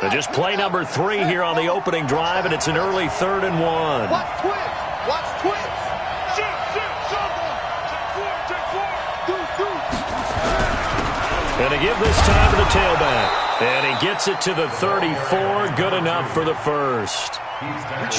So just play number 3 here on the opening drive, and it's an early 3rd and 1. Watch twins. Watch twins. And to give this time to the tailback. And he gets it to the 34. Good enough for the first.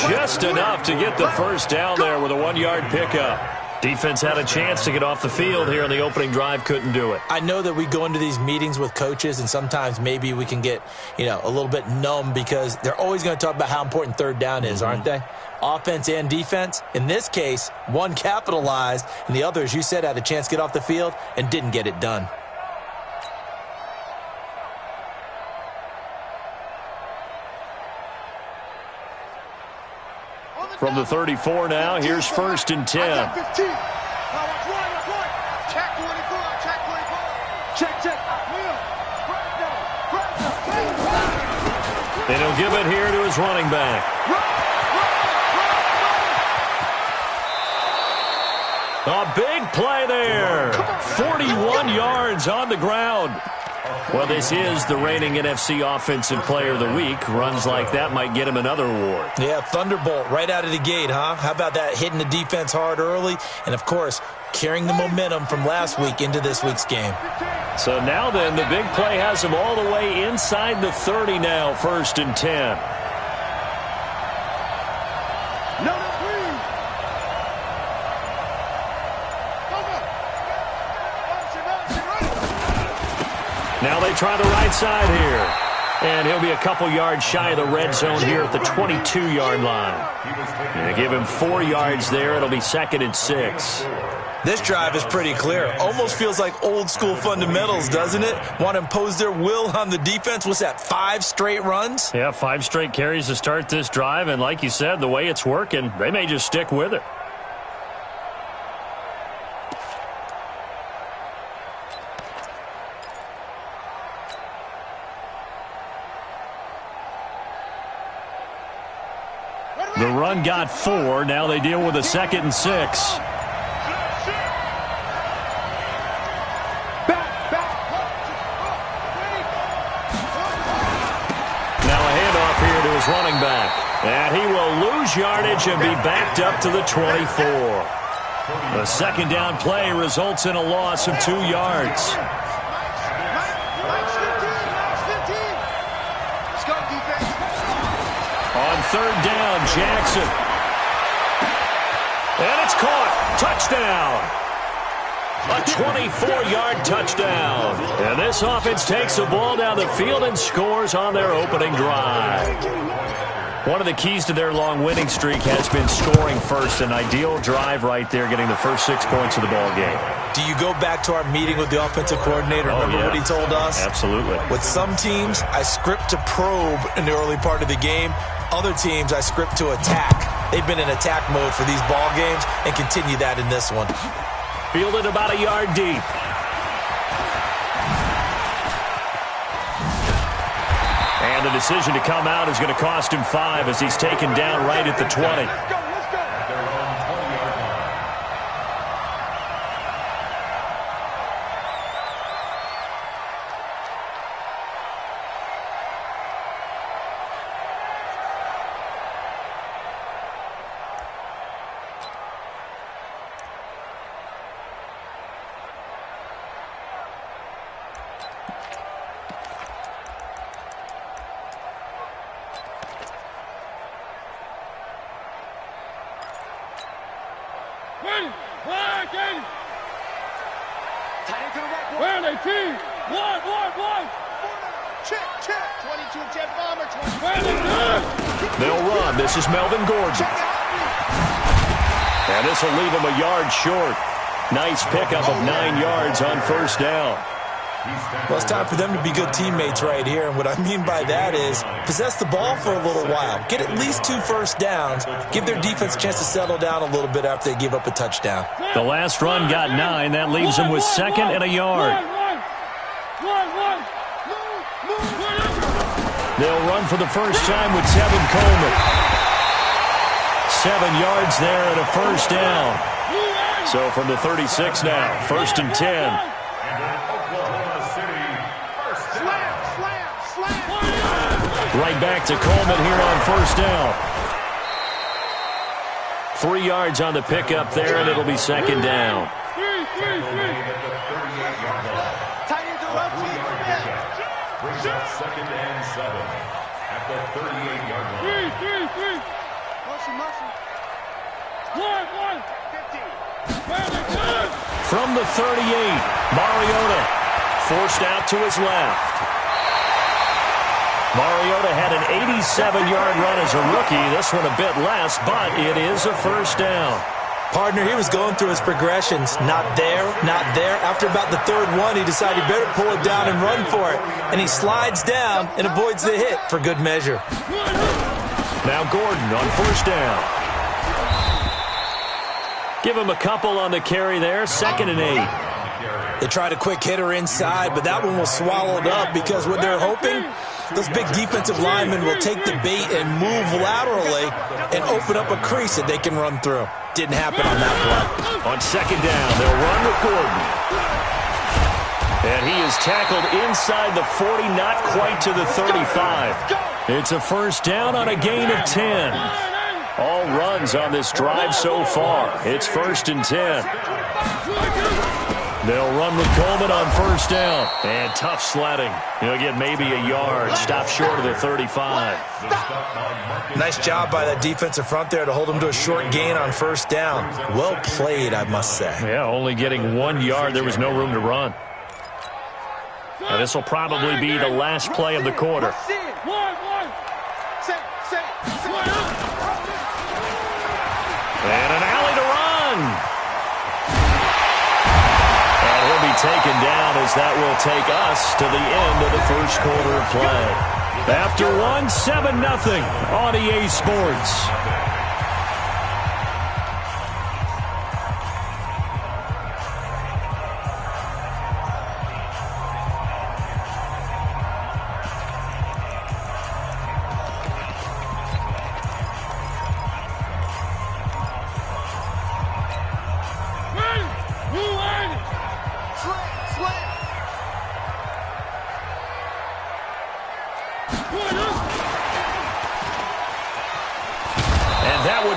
Just enough to get the first down there with a 1-yard pickup. Defense had a chance to get off the field here on the opening drive, couldn't do it. I know that we go into these meetings with coaches, and sometimes maybe we can get, a little bit numb because they're always going to talk about how important 3rd down is, aren't they? Offense and defense. In this case, one capitalized, and the other, as you said, had a chance to get off the field and didn't get it done. From the 34 now, here's 1st and 10. Check 24. Check. And he'll give it here to his running back. A big play there. 41 yards on the ground. Well, this is the reigning NFC Offensive Player of the Week. Runs like that might get him another award. Yeah, thunderbolt right out of the gate, huh? How about that, hitting the defense hard early? And, of course, carrying the momentum from last week into this week's game. So now then, the big play has him all the way inside the 30 now, 1st and 10. Now they try the right side here. And he'll be a couple yards shy of the red zone here at the 22-yard line. And give him 4 yards there. It'll be 2nd and 6. This drive is pretty clear. Almost feels like old-school fundamentals, doesn't it? Want to impose their will on the defense. What's that, 5 straight runs? Yeah, 5 straight carries to start this drive. And like you said, the way it's working, they may just stick with it. The run got 4. Now they deal with a 2nd and 6. Now a handoff here to his running back. And he will lose yardage and be backed up to the 24. The 2nd down play results in a loss of 2 yards. On 3rd down, Jackson. And it's caught. Touchdown. A 24-yard touchdown. And this offense takes the ball down the field and scores on their opening drive. One of the keys to their long winning streak has been scoring first. An ideal drive right there, getting the first 6 points of the ball game. Do you go back to our meeting with the offensive coordinator? Remember what he told us? Absolutely. With some teams, I script to probe in the early part of the game. Other teams, I script to attack. They've been in attack mode for these ball games and continue that in this one. Fielded about a yard deep. And the decision to come out is going to cost him 5 as he's taken down right at the 20. Where are they, team? One. Check. 22 jet bomber. Where are they, They'll run. This is Melvin Gordon. And this will leave him a yard short. Nice pickup of 9 yards on 1st down. Well, it's time for them to be good teammates right here. And what I mean by that is possess the ball for a little while. Get at least 2 first downs. Give their defense a chance to settle down a little bit after they give up a touchdown. The last run got 9. That leaves them with 2nd and a yard. They'll run for the first time with Tevin Coleman. 7 yards there and a first down. So from the 36 now, 1st and 10. Right back to Coleman here on first down. 3 yards on the pickup there, and it'll be second down. Brings up 2nd and 7 at the 38-yard line. From the 38, Mariota forced out to his left. Mariota had an 87-yard run as a rookie. This one a bit less, but it is a first down. Partner, he was going through his progressions. Not there, not there. After about the third one, he decided he better pull it down and run for it. And he slides down and avoids the hit for good measure. Now Gordon on first down. Give him a couple on the carry there. 2nd and 8. They tried a quick hitter inside, but that one was swallowed up because what they're hoping, those big defensive linemen will take the bait and move laterally and open up a crease that they can run through. Didn't happen on that play. On 2nd down, they'll run with Gordon. And he is tackled inside the 40, not quite to the 35. It's a first down on a gain of 10. All runs on this drive so far. It's 1st and 10. They'll run with Coleman on first down. And tough sledding. He'll get maybe a yard. Stop short of the 35. Nice job by that defensive front there to hold him to a short gain on first down. Well played, I must say. Yeah, only getting 1 yard. There was no room to run. Now, this will probably be the last play of the quarter. And an alley to run. And he'll be taken down as that will take us to the end of the first quarter of play. After one, 7-0 on EA Sports.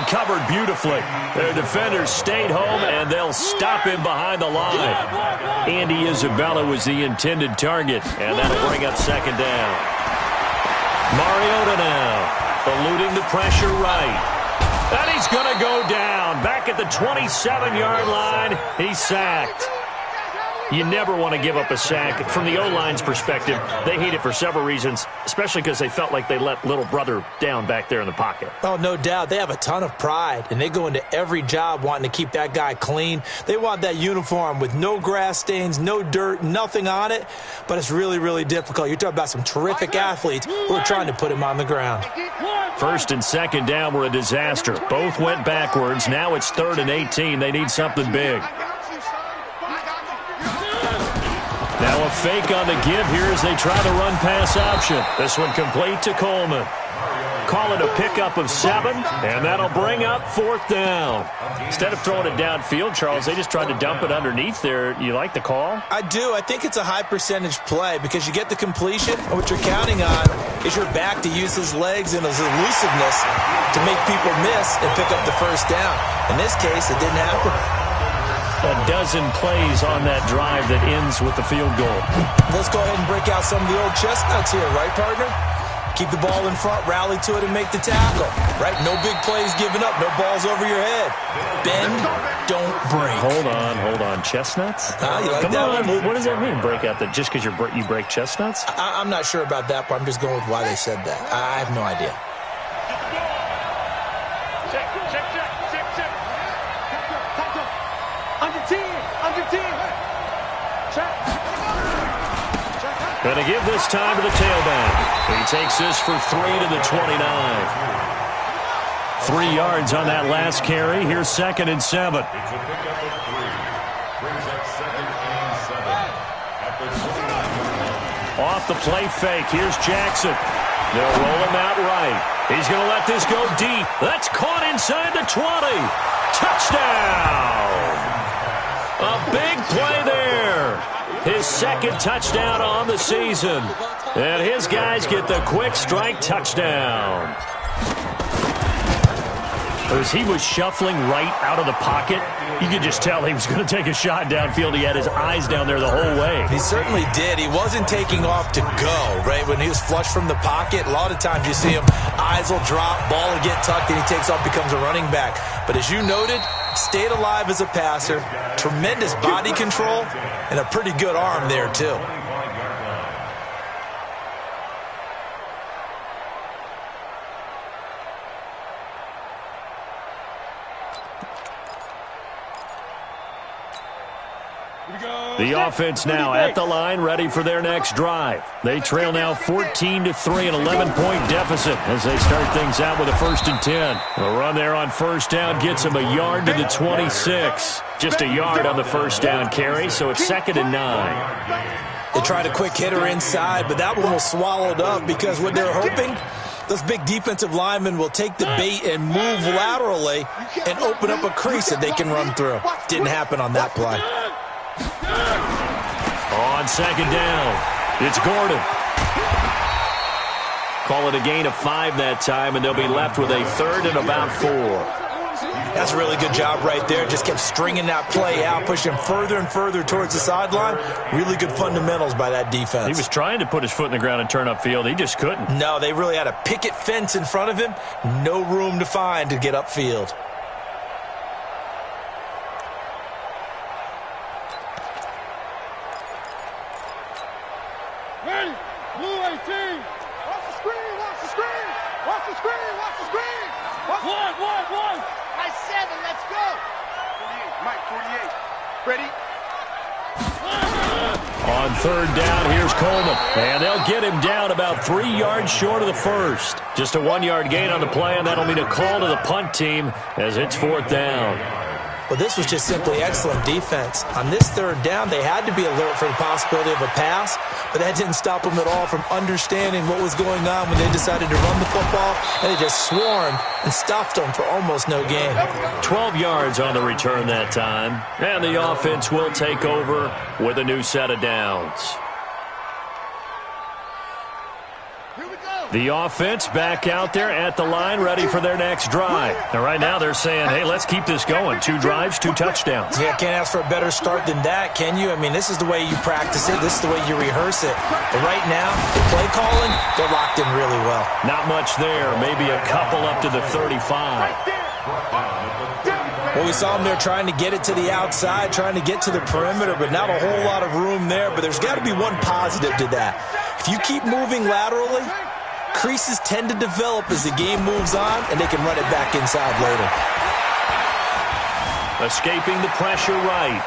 Covered beautifully. Their defenders stayed home, and they'll stop him behind the line. Andy Isabella was the intended target, and that'll bring up 2nd down. Mariota now, eluding the pressure right. And he's going to go down. Back at the 27-yard line, he's sacked. You never want to give up a sack. From the O-line's perspective, they hate it for several reasons, especially because they felt like they let little brother down back there in the pocket. Oh, no doubt. They have a ton of pride, and they go into every job wanting to keep that guy clean. They want that uniform with no grass stains, no dirt, nothing on it, but it's really, really difficult. You're talking about some terrific athletes who are trying to put him on the ground. 1st and 2nd down were a disaster. Both went backwards. Now it's 3rd and 18. They need something big. Now a fake on the give here as they try the run-pass option. This one complete to Coleman. Call it a pickup of 7, and that'll bring up 4th down. Instead of throwing it downfield, Charles, they just tried to dump it underneath there. You like the call? I do. I think it's a high-percentage play because you get the completion, and what you're counting on is your back to use his legs and his elusiveness to make people miss and pick up the first down. In this case, it didn't happen. A dozen plays on that drive that ends with the field goal. Let's go ahead and break out some of the old chestnuts here, right, partner? Keep the ball in front, rally to it, and make the tackle, right? No big plays given up, no balls over your head. Bend, don't break. Hold on. Chestnuts? You like Come that on, one? what does that mean, break out? That just because you break chestnuts? I'm not sure about that, but I'm just going with why they said that. I have no idea. Going to give this time to the tailback. He takes this for 3 to the 29. 3 yards on that last carry. Here's 2nd and 7. Off the play fake. Here's Jackson. They'll roll him out right. He's going to let this go deep. That's caught inside the 20. Touchdown! A big play there. His second touchdown on the season. And his guys get the quick strike touchdown. As he was shuffling right out of the pocket, you could just tell he was going to take a shot downfield. He had his eyes down there the whole way. He certainly did. He wasn't taking off to go, right? When he was flush from the pocket, a lot of times you see him, eyes will drop, ball will get tucked, and he takes off, becomes a running back. But as you noted, stayed alive as a passer, tremendous body control, and a pretty good arm there, too. The offense now at the line, ready for their next drive. They trail now 14-3, an 11-point deficit as they start things out with a 1st and 10. A run there on first down gets them a yard to the 26. Just a yard on the first down carry, so it's 2nd and 9. They tried a quick hitter inside, but that one was swallowed up because what they're hoping, those big defensive linemen will take the bait and move laterally and open up a crease that they can run through. Didn't happen on that play. On 2nd down, it's Gordon. Call it a gain of 5 that time, and they'll be left with a 3rd and about 4. That's a really good job right there. Just kept stringing that play out, pushing further and further towards the sideline. Really good fundamentals by that defense. He was trying to put his foot in the ground and turn upfield. He just couldn't. No, they really had a picket fence in front of him. No room to find to get upfield. Ready, blue 18. Watch the screen, watch the screen. Watch the screen, watch the screen. One. Nice 7, let's go. 48, Mike, 48. Ready? On 3rd down, here's Coleman. And they'll get him down about 3 yards short of the first. Just a 1-yard gain on the play, and that'll mean a call to the punt team as it's 4th down. Well, this was just simply excellent defense. On this 3rd down, they had to be alert for the possibility of a pass, but that didn't stop them at all from understanding what was going on when they decided to run the football, and they just swarmed and stuffed them for almost no gain. 12 yards on the return that time, and the offense will take over with a new set of downs. The offense back out there at the line, ready for their next drive. And right now they're saying, hey, let's keep this going. 2 drives, 2 touchdowns. Yeah, can't ask for a better start than that, can you? I mean, this is the way you practice it. This is the way you rehearse it. But right now, the play calling, they're locked in really well. Not much there. Maybe a couple up to the 35. Well, we saw them there trying to get it to the outside, trying to get to the perimeter, but not a whole lot of room there. But there's got to be one positive to that. If you keep moving laterally, creases tend to develop as the game moves on, and they can run it back inside later. Escaping the pressure right.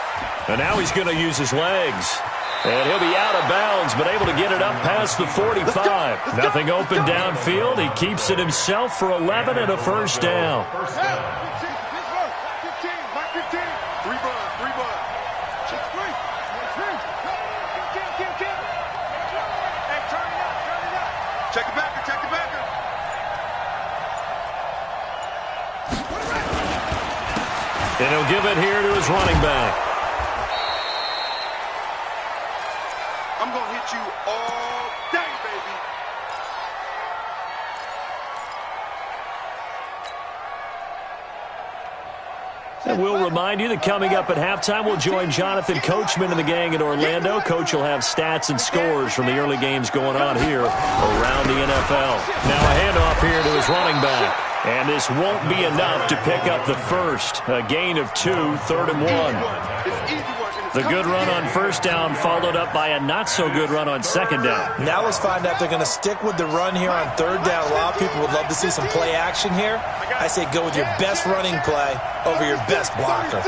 And now he's going to use his legs. And he'll be out of bounds, but able to get it up past the 45. Nothing open downfield. He keeps it himself for 11 and a 1st down. Check it back, check it back. And he'll give it here to his running back. I'm going to hit you all day, baby. And we'll remind you that coming up at halftime, we'll join Jonathan Coachman and the gang in Orlando. Coach will have stats and scores from the early games going on here around the NFL. Now a handoff here to his running back. And this won't be enough to pick up the first. A gain of 2, 3rd and 1. The good run on 1st down followed up by a not-so-good run on 2nd down. Now let's find out if they're going to stick with the run here on 3rd down. A lot of people would love to see some play action here. I say go with your best running play over your best blocker.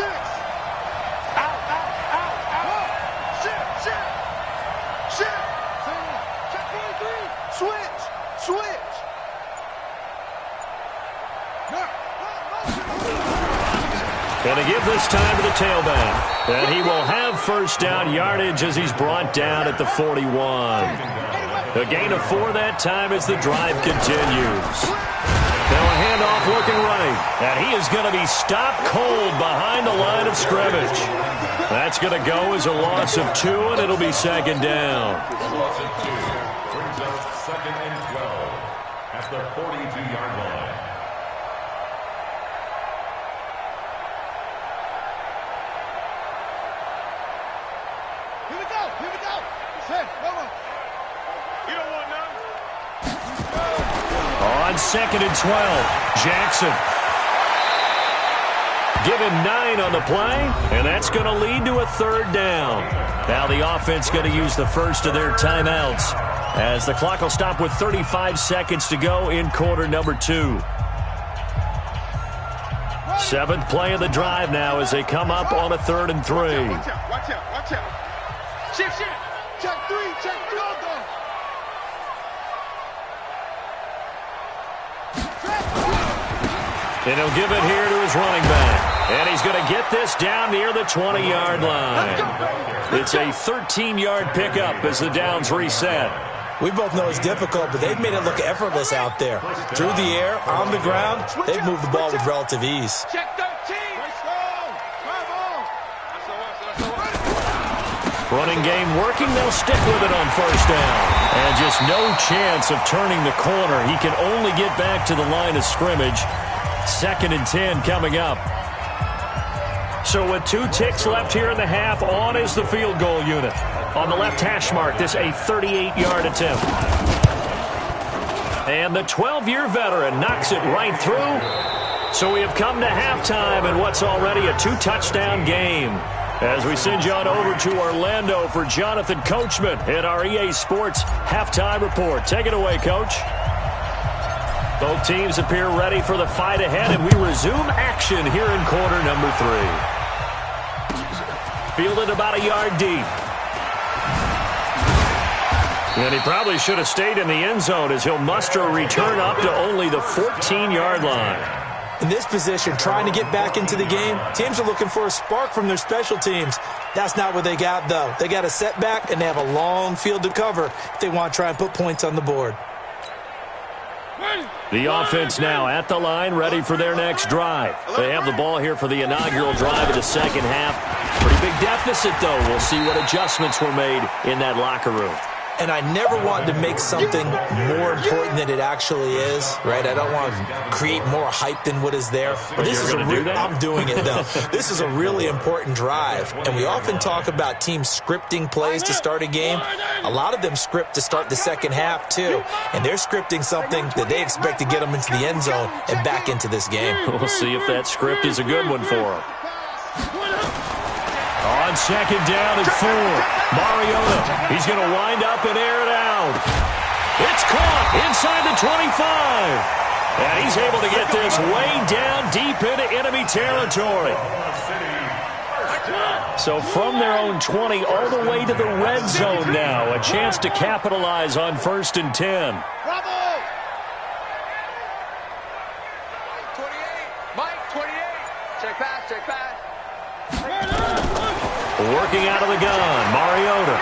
And to give this time to the tailback. And he will have 1st down yardage as he's brought down at the 41. A gain of 4 that time as the drive continues. Now a handoff looking right. And he is going to be stopped cold behind the line of scrimmage. That's going to go as a loss of 2, and it'll be second down. Loss of 2 brings up second and 12 at the 42-yard line. Here we go. Here we go. Set. Come on. You don't want none. On second and 12, Jackson. Give him 9 on the play, and that's going to lead to a third down. Now the offense going to use the first of their timeouts as the clock will stop with 35 seconds to go in quarter number 2. 7th play of the drive now as they come up on a 3rd and 3. Watch out. Watch out. Watch out. Shift. Check 3. Check 3. All done. And he'll give it here to his running back. And he's going to get this down near the 20-yard line. It's a 13-yard pickup as the downs reset. We both know it's difficult, but they've made it look effortless out there. Through the air, on the ground, they've moved the ball with relative ease. Check 13. Running game working. They'll stick with it on first down. And just no chance of turning the corner. He can only get back to the line of scrimmage. 2nd and 10 coming up. So with 2 ticks left here in the half, on is the field goal unit. On the left hash mark, this a 38-yard attempt. And the 12-year veteran knocks it right through. So we have come to halftime in what's already a 2-touchdown game. As we send you on over to Orlando for Jonathan Coachman in our EA Sports halftime report. Take it away, Coach. Both teams appear ready for the fight ahead, and we resume action here in quarter number 3. Fielded about a yard deep. And he probably should have stayed in the end zone as he'll muster a return up to only the 14-yard line. In this position, trying to get back into the game, teams are looking for a spark from their special teams. That's not what they got, though. They got a setback, and they have a long field to cover if they want to try and put points on the board. The offense now at the line, ready for their next drive. They have the ball here for the inaugural drive of the second half. Pretty big deficit, though. We'll see what adjustments were made in that locker room. And I never want to make something more important than it actually is, right? I don't want to create more hype than what is there. But this is I'm doing it, though. This is a really important drive. And we often talk about teams scripting plays to start a game. A lot of them script to start the second half, too. And they're scripting something that they expect to get them into the end zone and back into this game. We'll see if that script is a good one for them. On second down and 4, Mariota. He's going to wind up and air it out. It's caught inside the 25. And he's able to get this way down deep into enemy territory. So from their own 20 all the way to the red zone now. A chance to capitalize on 1st and 10. Bravo! Mike 28. Check pass. Working out of the gun, Mariota.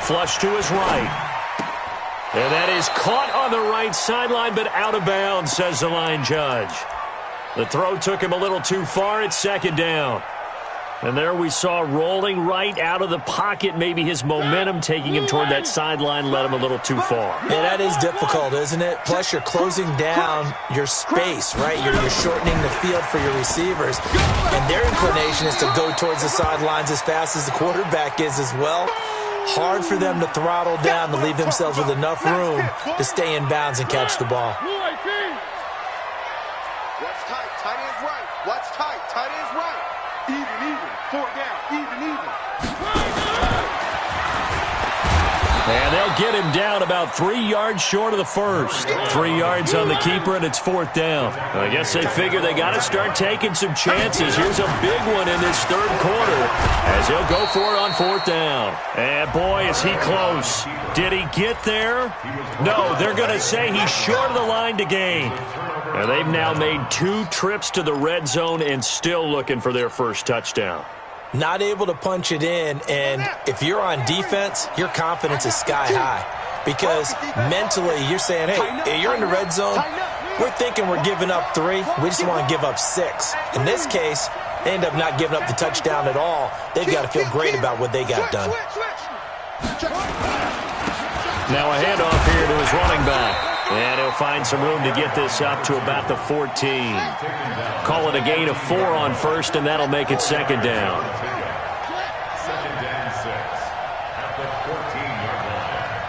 Flush to his right. And that is caught on the right sideline, but out of bounds, says the line judge. The throw took him a little too far. It's second down. And there we saw rolling right out of the pocket. Maybe his momentum taking him toward that sideline led him a little too far. Yeah, that is difficult, isn't it? Plus, you're closing down your space, right? You're shortening the field for your receivers. And their inclination is to go towards the sidelines as fast as the quarterback is as well. Hard for them to throttle down to leave themselves with enough room to stay in bounds and catch the ball. What's tight? Tight end's right. What's tight? Tight end's right. Even. 4 down. Even. And they'll get him down about 3 yards short of the first. 3 yards on the keeper, and it's 4th down. I guess they figure they got to start taking some chances. Here's a big one in this 3rd quarter as he'll go for it on 4th down. And, boy, is he close. Did he get there? No, they're going to say he's short of the line to gain. And they've now made 2 trips to the red zone and still looking for their first touchdown. Not able to punch it in, and if you're on defense, your confidence is sky high. Because mentally, you're saying, hey, you're in the red zone. We're thinking we're giving up 3. We just want to give up 6. In this case, they end up not giving up the touchdown at all. They've got to feel great about what they got done. Now a handoff here to his running back. And he'll find some room to get this up to about the 14. Call it a gain of 4 on first, and that'll make it second down. Second down 6 at the 14-yard line.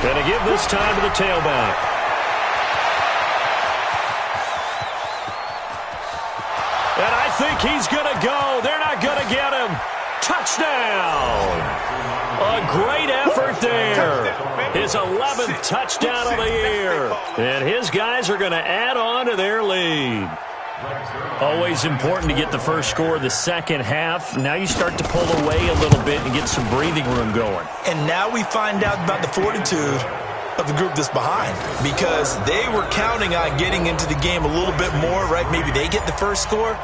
Gonna give this time to the tailback. And I think he's gonna go. They're not gonna get him. Touchdown! A great effort there. His 11th touchdown of the year. And his guys are going to add on to their lead. Always important to get the first score of the second half. Now you start to pull away a little bit and get some breathing room going. And now we find out about the fortitude of the group that's behind, because they were counting on getting into the game a little bit more, right? Maybe they get the first score.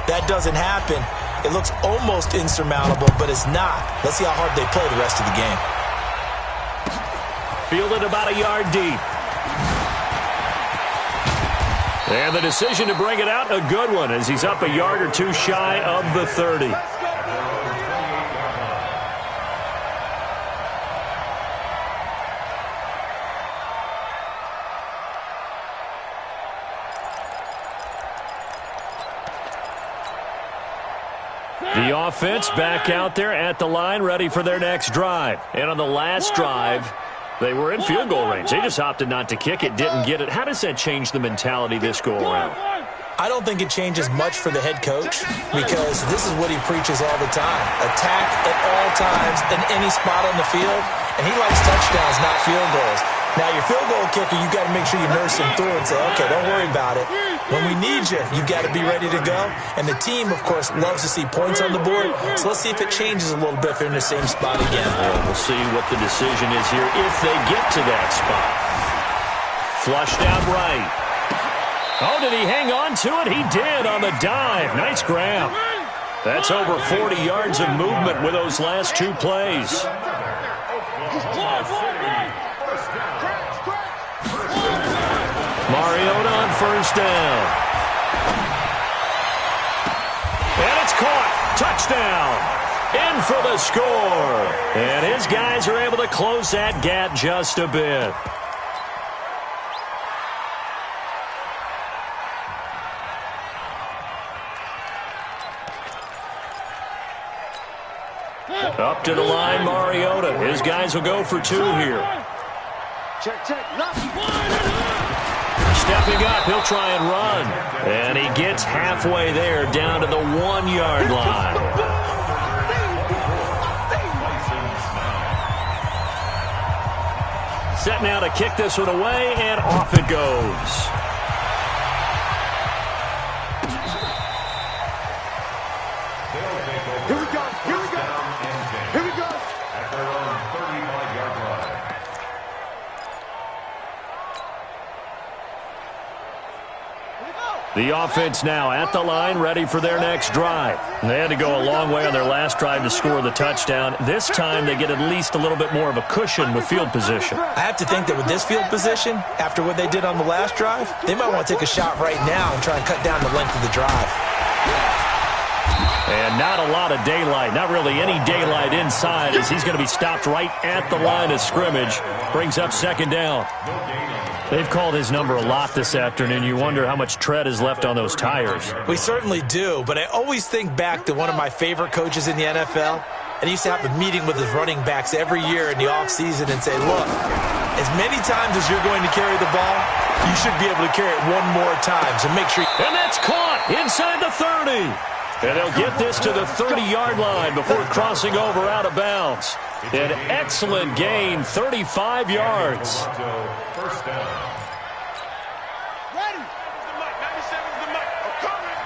That doesn't happen. It looks almost insurmountable, but it's not. Let's see how hard they play the rest of the game. Fielded about a yard deep. And the decision to bring it out, a good one, as he's up a yard or two shy of the 30. The offense back out there at the line, ready for their next drive. And on the last drive, they were in field goal range. They just opted not to kick it, didn't get it. How does that change the mentality this go-around? I don't think it changes much for the head coach, because this is what he preaches all the time. Attack at all times in any spot on the field, and he likes touchdowns, not field goals. Now, your field goal kicker, you got to make sure you nurse him through and say, okay, don't worry about it. When we need you, you got to be ready to go. And the team, of course, loves to see points on the board. So let's see if it changes a little bit if they're in the same spot again. Well, we'll see what the decision is here if they get to that spot. Flushed out right. Oh, did he hang on to it? He did on the dive. Nice grab. That's over 40 yards of movement with those last two plays. Mariota on first down. And it's caught. Touchdown. In for the score. And his guys are able to close that gap just a bit. Up to the line, Mariota. His guys will go for 2 here. Stepping up, he'll try and run. And he gets halfway there, down to the 1-yard line. Set now to kick this one away, and off it goes. Here we go. Here we go. Here we go. At their own 35-yard line. The offense now at the line, ready for their next drive. They had to go a long way on their last drive to score the touchdown. This time they get at least a little bit more of a cushion with field position. I have to think that with this field position, after what they did on the last drive, they might want to take a shot right now and try and cut down the length of the drive. And not a lot of daylight, not really any daylight inside, as he's going to be stopped right at the line of scrimmage. Brings up second down. They've called his number a lot this afternoon. You wonder how much tread is left on those tires. We certainly do, but I always think back to one of my favorite coaches in the NFL, and he used to have a meeting with his running backs every year in the offseason and say, look, as many times as you're going to carry the ball, you should be able to carry it one more time, so make sure. And that's caught inside the 30. And they'll get this to the 30-yard line before crossing over out of bounds. An excellent gain, 35 yards. First down. Ready. 97's the mic. I'm coming.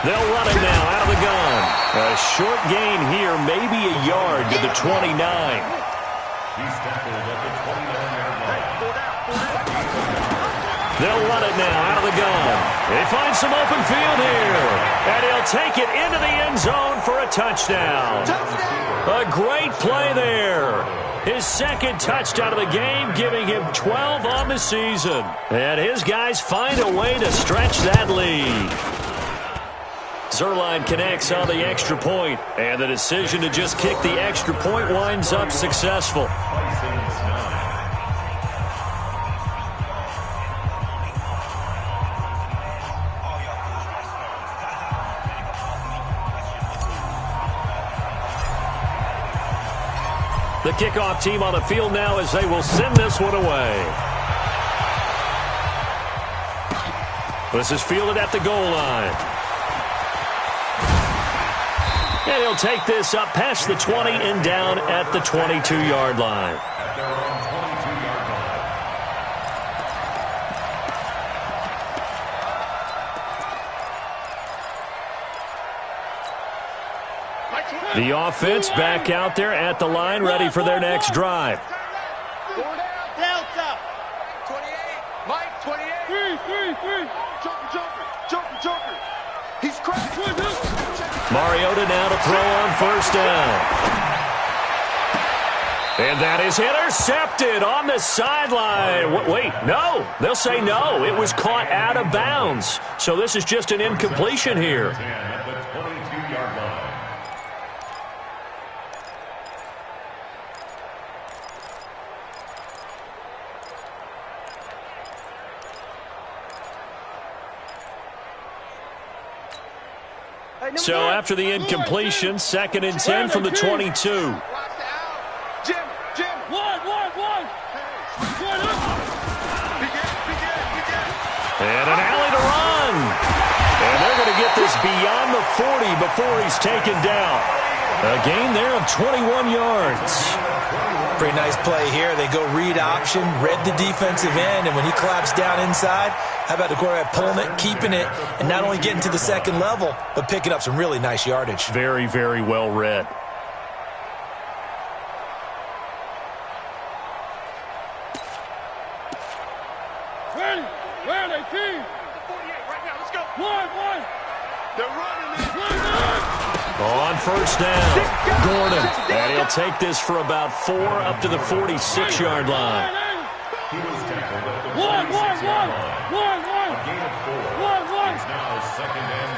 They'll run it now out of the gun. A short gain here, maybe a yard to the 29. He's tackled at the 29-yard line. They'll run it now out of the gun. They find some open field here. And he'll take it into the end zone for a touchdown. A great play there. His second touchdown of the game, giving him 12 on the season. And his guys find a way to stretch that lead. Zerline connects on the extra point, and the decision to just kick the extra point winds up successful. The kickoff team on the field now as they will send this one away. This is fielded at the goal line. And he'll take this up past the 20 and down at the 22-yard line. At their own 22-yard line. The offense back out there at the line, ready for their next drive. Delta. 28. Mike, 28. Three. Joker. He's cracked. Mariota now to throw on first down. And that is intercepted on the sideline. Wait, no. They'll say no. It was caught out of bounds. So this is just an incompletion here. At the 22-yard line. So after the incompletion, 2nd and 10 from the 22. Jim. One. And an alley to run. And they're going to get this beyond the 40 before he's taken down. A gain there of 21 yards. Pretty nice play here. They go read option, read the defensive end, and when he collapsed down inside, how about the quarterback pulling it, keeping it, and not only getting to the second level, but picking up some really nice yardage. Very, very well read. Ready. Where are they, team? 48 right now. Let's go. One. They're running it. On first down, Gordon. And he'll take this for about 4 up to the 46-yard line. He was tackled at the One. 46-yard line. A gain of 4. It's now 2nd and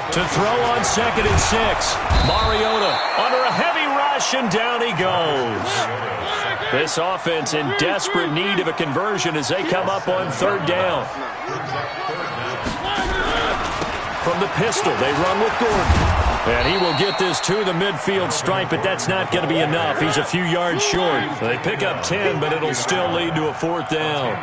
6. To throw on 2nd and 6. Mariota under a heavy rush, and down he goes. This offense in desperate need of a conversion as they come up on 3rd down. From the pistol, they run with Gordon. And he will get this to the midfield stripe, but that's not going to be enough. He's a few yards short. They pick up 10, but it'll still lead to a 4th down.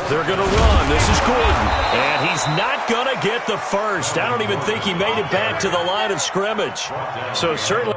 They're going to run. This is Gordon. And he's not going to get the first. I don't even think he made it back to the line of scrimmage. So certainly...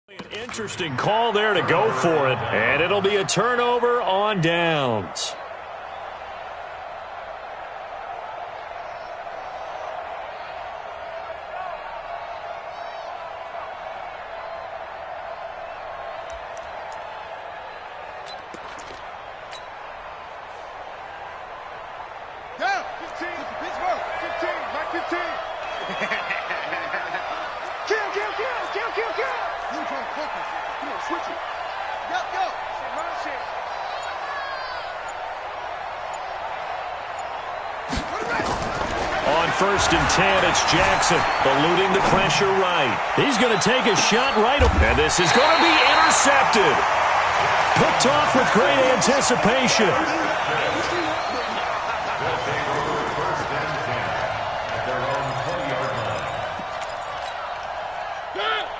An interesting call there to go for it, and it'll be a turnover on downs. Go. 15. Pittsburgh. 15. Mike 15. Kill. You trying to focus. Come on, switch it. Yo. Run shit. On 1st and 10, it's Jackson eluding the pressure right. He's going to take a shot right, and this is going to be intercepted. Picked off with great anticipation.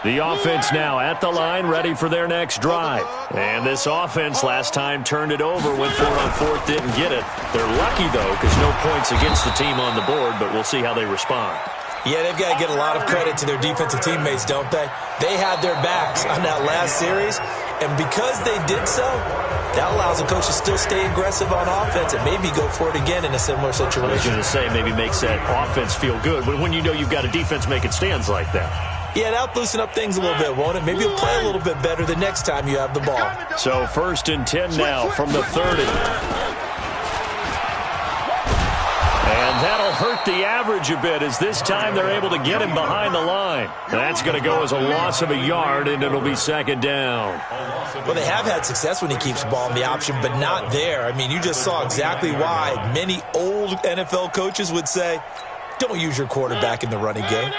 The offense now at the line, ready for their next drive. And this offense last time turned it over, went for it on fourth, didn't get it. They're lucky, though, because no points against the team on the board, but we'll see how they respond. Yeah, they've got to get a lot of credit to their defensive teammates, don't they? They had their backs on that last series, and because they did so, that allows the coach to still stay aggressive on offense and maybe go for it again in a similar situation. I was going to say, maybe makes that offense feel good, but when you know you've got a defense making stands like that. Yeah, that'll loosen up things a little bit, won't it? Maybe you'll play a little bit better the next time you have the ball. So 1st and 10 now from the 30. And that'll hurt the average a bit as this time they're able to get him behind the line. That's going to go as a loss of a yard, and it'll be 2nd down. Well, they have had success when he keeps the ball in the option, but not there. I mean, you just saw exactly why many old NFL coaches would say, don't use your quarterback in the running game.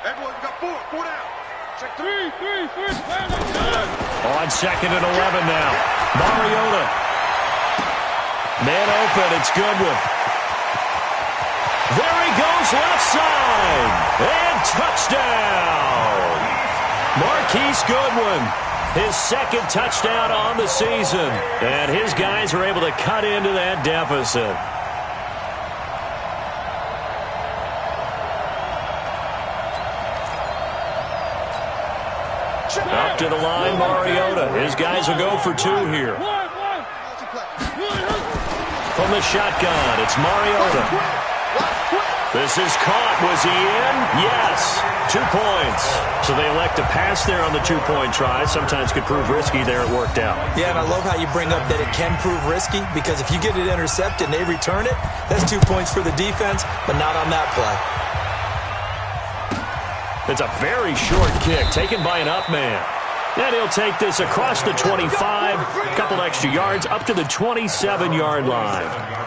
Everyone's got four down. Check three. On 2nd and 11 now. Mariota. Man open, it's Goodwin. There he goes, left side. And touchdown. Marquise Goodwin. His 2nd touchdown on the season. And his guys are able to cut into that deficit. Up to the line, Mariota. His guys will go for 2 here. From the shotgun, it's Mariota. This is caught. Was he in? Yes. 2 points. So they elect to pass there on the 2-point try. Sometimes could prove risky there. It worked out. Yeah, and I love how you bring up that it can prove risky, because if you get it intercepted and they return it, that's 2 points for the defense, but not on that play. It's a very short kick taken by an up man. And he'll take this across the 25, a couple extra yards, up to the 27-yard line.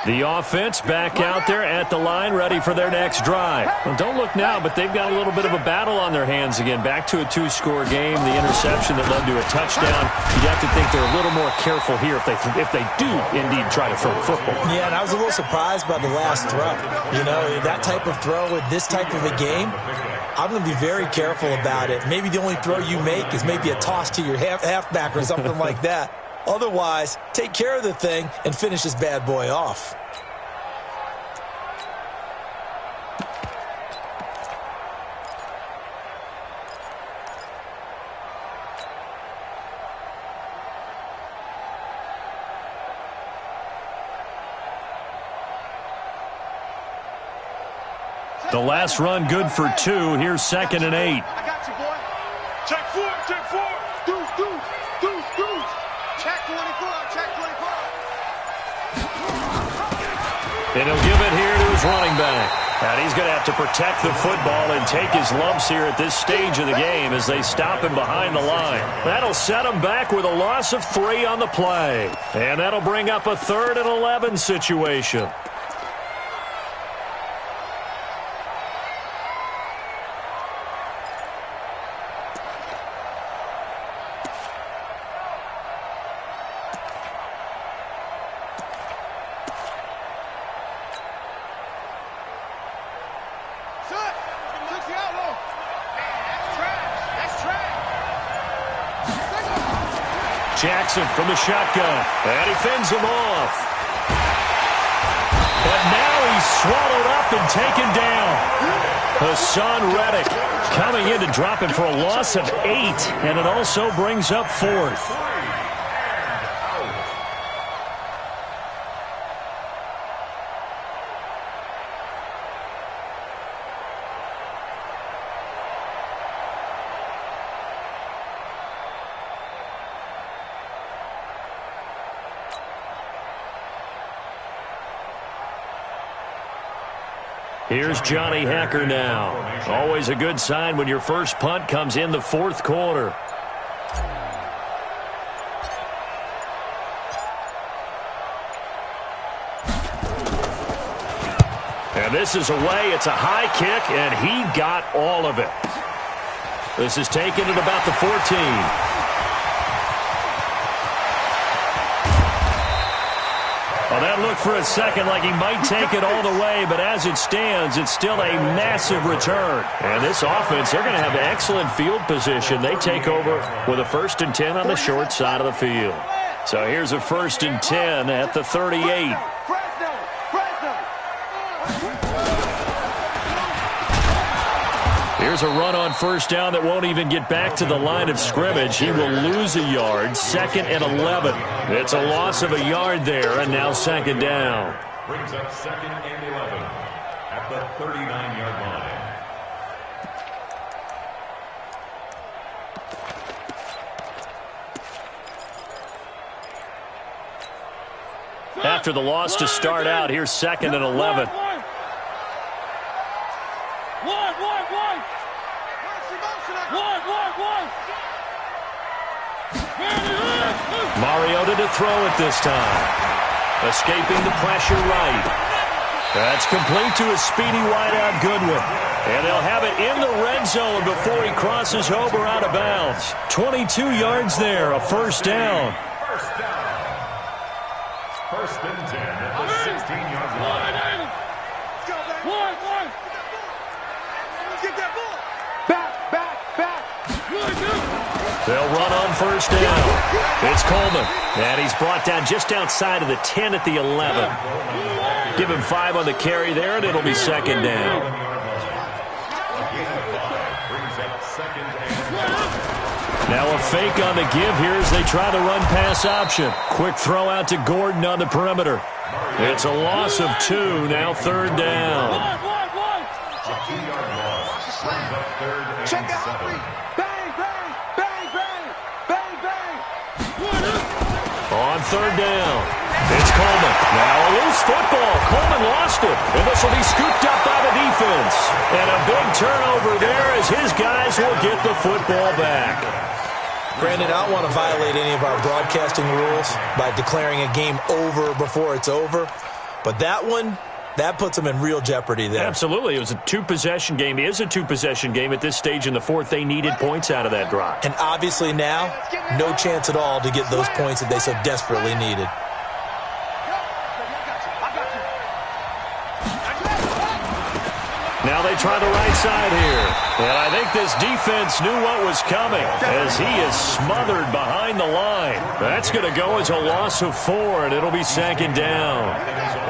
The offense back out there at the line, ready for their next drive. Well, don't look now, but they've got a little bit of a battle on their hands again. Back to a 2-score game, the interception that led to a touchdown. You'd have to think they're a little more careful here if they do indeed try to throw the football. Yeah, and I was a little surprised by the last throw. You know, that type of throw in this type of a game, I'm going to be very careful about it. Maybe the only throw you make is maybe a toss to your halfback or something like that. Otherwise, take care of the thing and finish this bad boy off. The last run good for 2. Here's 2nd and 8. I got you, boy. Check 4. Deuce. Check 24. And he'll give it here to his running back. And he's going to have to protect the football and take his lumps here at this stage of the game as they stop him behind the line. That'll set him back with a loss of 3 on the play. And that'll bring up a 3rd and 11 situation. Jackson from the shotgun, and he fends him off. But now he's swallowed up and taken down. Hassan Reddick coming in to drop him for a loss of 8, and it also brings up 4th. Here's Johnny Hacker now. Always a good sign when your first punt comes in the 4th quarter. And this is away. It's a high kick, and he got all of it. This is taken at about the 14. Well, that looked for a second like he might take it all the way, but as it stands, it's still a massive return. And this offense, they're going to have excellent field position. They take over with a 1st and 10 on the short side of the field. So here's a 1st and 10 at the 38. Here's a run on 1st down that won't even get back to the line of scrimmage. He will lose a yard. 2nd and 11. It's a loss of a yard there, and now 2nd down. Brings up 2nd and 11 at the 39-yard line. After the loss to start out, here's 2nd and 11. Mariota to throw it this time. Escaping the pressure right. That's complete to a speedy wideout Goodwin. And they'll have it in the red zone before he crosses over out of bounds. 22 yards there, a 1st down. 1st and 10 at the 16-yard line. Get that ball. Back. They'll run on 1st down. It's Coleman. And he's brought down just outside of the 10 at the 11. Give him 5 on the carry there, and it'll be 2nd down. Now a fake on the give here as they try the run-pass option. Quick throw out to Gordon on the perimeter. It's a loss of 2, now 3rd down. Check out 3. Bang, bang, bang, bang, bang, bang. On 3rd down, it's Coleman. Now a loose football. Coleman lost it, and this will be scooped up by the defense. And a big turnover there as his guys will get the football back. Brandon, I don't want to violate any of our broadcasting rules by declaring a game over before it's over, but that one, that puts them in real jeopardy there. Absolutely. It was a 2-possession game. It is a 2-possession game at this stage in the 4th. They needed points out of that drive. And obviously now, no chance at all to get those points that they so desperately needed. Now they try the right side here. And I think this defense knew what was coming as he is smothered behind the line. That's going to go as a loss of 4, and it'll be 2nd down.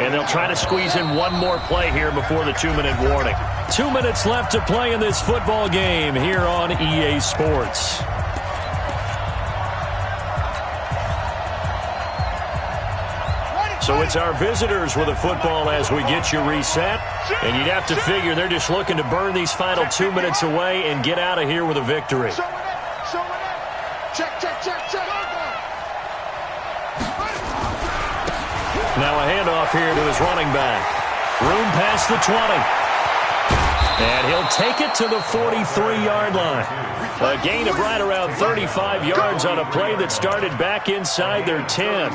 And they'll try to squeeze in one more play here before the 2-minute warning. 2 minutes left to play in this football game here on EA Sports. So it's our visitors with the football as we get you reset. And you'd have to figure they're just looking to burn these final 2 minutes away and get out of here with a victory. Check. Now a handoff here to his running back. Room past the 20. And he'll take it to the 43-yard line. A gain of right around 35 yards on a play that started back inside their 10.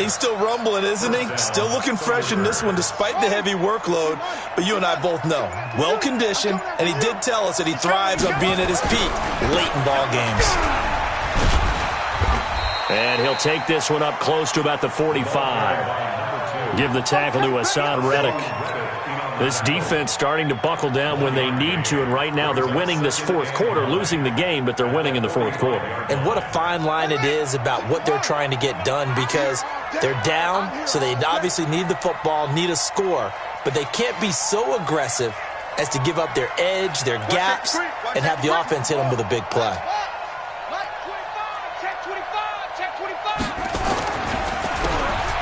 He's still rumbling, isn't he? Still looking fresh in this one despite the heavy workload. But you and I both know, well-conditioned, and he did tell us that he thrives on being at his peak late in ball games. And he'll take this one up close to about the 45. Give the tackle to Hassan Reddick. This defense starting to buckle down when they need to, and right now they're winning this 4th quarter, losing the game, but they're winning in the 4th quarter. And what a fine line it is about what they're trying to get done, because they're down, so they obviously need the football, need a score, but they can't be so aggressive as to give up their edge, their gaps, and have the offense hit them with a big play.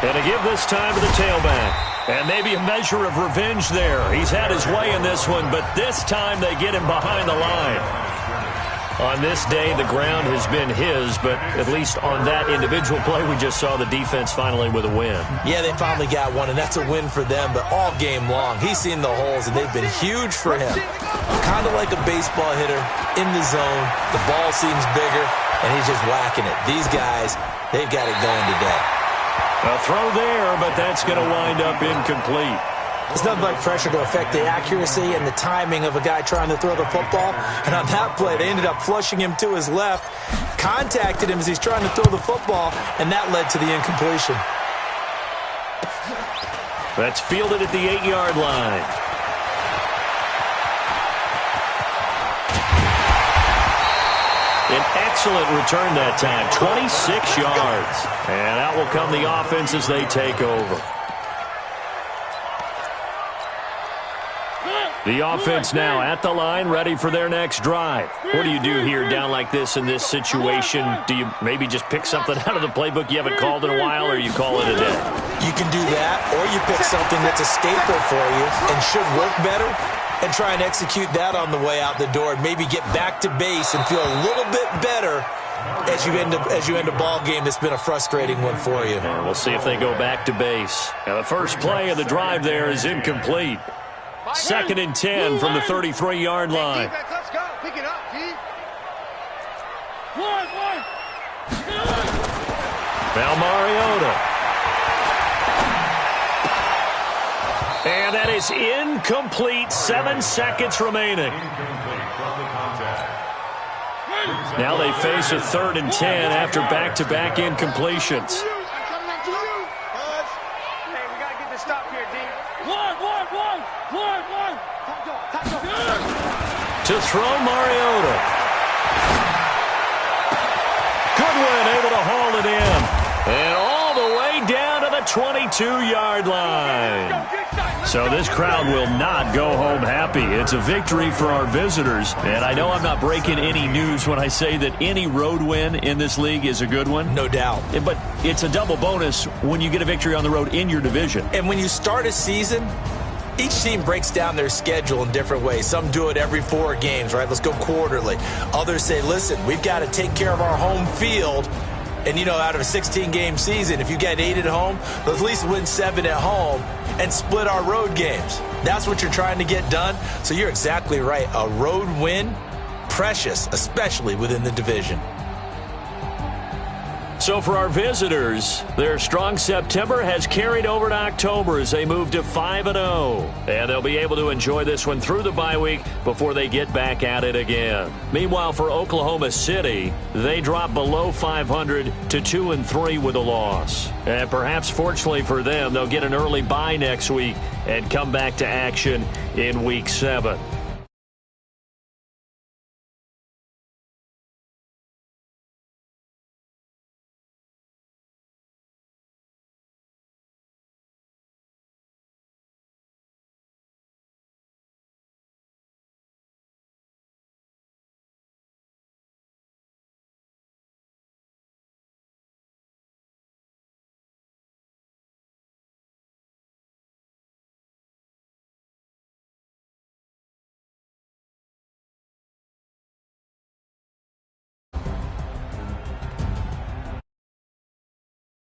And a give this time to the tailback. And maybe a measure of revenge there. He's had his way in this one, but this time they get him behind the line. On this day, the ground has been his, but at least on that individual play, we just saw the defense finally with a win. Yeah, they finally got one, and that's a win for them, but all game long, he's seen the holes, and they've been huge for him. Kind of like a baseball hitter in the zone. The ball seems bigger, and he's just whacking it. These guys, they've got it going today. A throw there, but that's going to wind up incomplete. There's nothing like pressure to affect the accuracy and the timing of a guy trying to throw the football. And on that play, they ended up flushing him to his left, contacted him as he's trying to throw the football, and that led to the incompletion. That's fielded at the 8-yard line. An excellent return that time, 26 yards. And out will come the offense as they take over. The offense now at the line, ready for their next drive. What do you do here down like this in this situation? Do you maybe just pick something out of the playbook you haven't called in a while, or you call it a day? You can do that, or you pick something that's a staple for you and should work better and try and execute that on the way out the door and maybe get back to base and feel a little bit better as you end a ball game that's been a frustrating one for you. And we'll see if they go back to base. Now, the first play of the drive there is incomplete. 2nd and 10 from the 33-yard line. Let's go. Pick it up, D. Now Mariota. And that is incomplete. 7 seconds remaining. Now they face a 3rd and 10 after back-to-back incompletions. Hey, we got to get this stop here, D. To throw Mariota. Goodwin able to haul it in. And all the way down to the 22-yard line. So this crowd will not go home happy. It's a victory for our visitors. And I know I'm not breaking any news when I say that any road win in this league is a good one. No doubt. But it's a double bonus when you get a victory on the road in your division. And when you start a season, each team breaks down their schedule in different ways. Some do it every 4 games, right? Let's go quarterly. Others say, listen, we've got to take care of our home field. And, you know, out of a 16-game season, if you get 8 at home, let's at least win 7 at home and split our road games. That's what you're trying to get done. So you're exactly right. A road win, precious, especially within the division. So for our visitors, their strong September has carried over to October as they move to 5-0. And they'll be able to enjoy this one through the bye week before they get back at it again. Meanwhile, for Oklahoma City, they drop below 500 to 2-3 with a loss. And perhaps fortunately for them, they'll get an early bye next week and come back to action in Week 7.